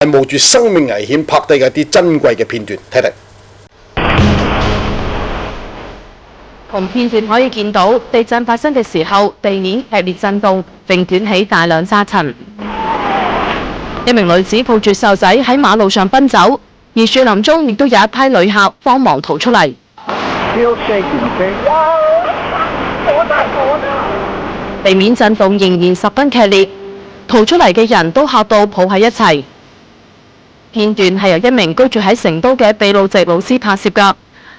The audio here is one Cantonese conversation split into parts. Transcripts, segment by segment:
係冒住生命危險拍低嘅一啲珍貴嘅片段，睇睇。從片段可以見到，地震發生嘅時候，地面劇烈震動，並捲起大量沙塵。一名女子抱住細路仔喺馬路上奔走，而樹林中亦都有一批旅客慌忙逃出嚟。地面震動仍然十分劇烈，逃出嚟嘅人都嚇到抱喺一齊。片段係由一名居住喺成都嘅秘魯籍老師拍攝㗎。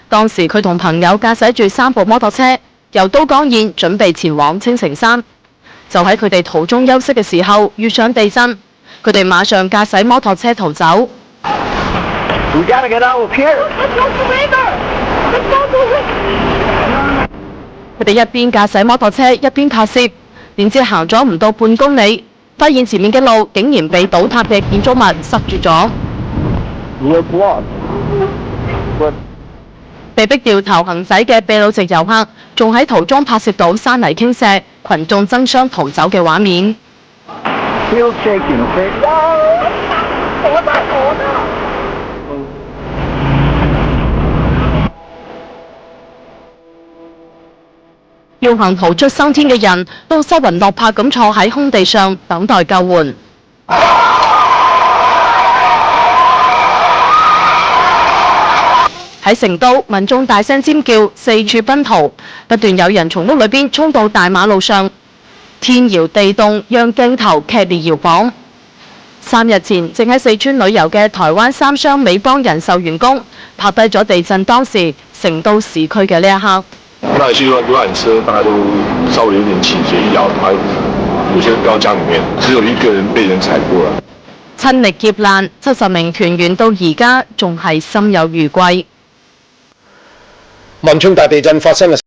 當時佢同朋友駕駛住3部摩托車，由都江堰準備前往青城山。就喺佢哋途中休息嘅時候，遇上地震，佢哋馬上駕駛摩托車逃走。佢哋一邊駕駛摩托車一邊拍攝，點知行咗唔到半公里，發現前面嘅路竟然被倒塌嘅建築物塞住咗。被逼掉頭行駛嘅秘魯籍遊客，仲喺途中拍攝到山泥傾瀉、群眾爭相逃走嘅畫面。要行逃出生天嘅人都失魂落魄咁坐喺空地上等待救援。喺成都，民眾大聲尖叫，四處奔逃，不斷有人從屋裏邊衝到大馬路上，天搖地動，讓鏡頭劇烈搖晃。3日前，正喺四川旅遊嘅台灣3商美邦人壽員工拍低咗地震當時成都市區嘅呢一刻。那有些遊覽車大家都稍微有點傾斜，一搖，還有些人掉江裡面，只有一個人被人踩過了。親歷劫難，70名團員到而家仲係心有餘悸。汶川大地震發生嘅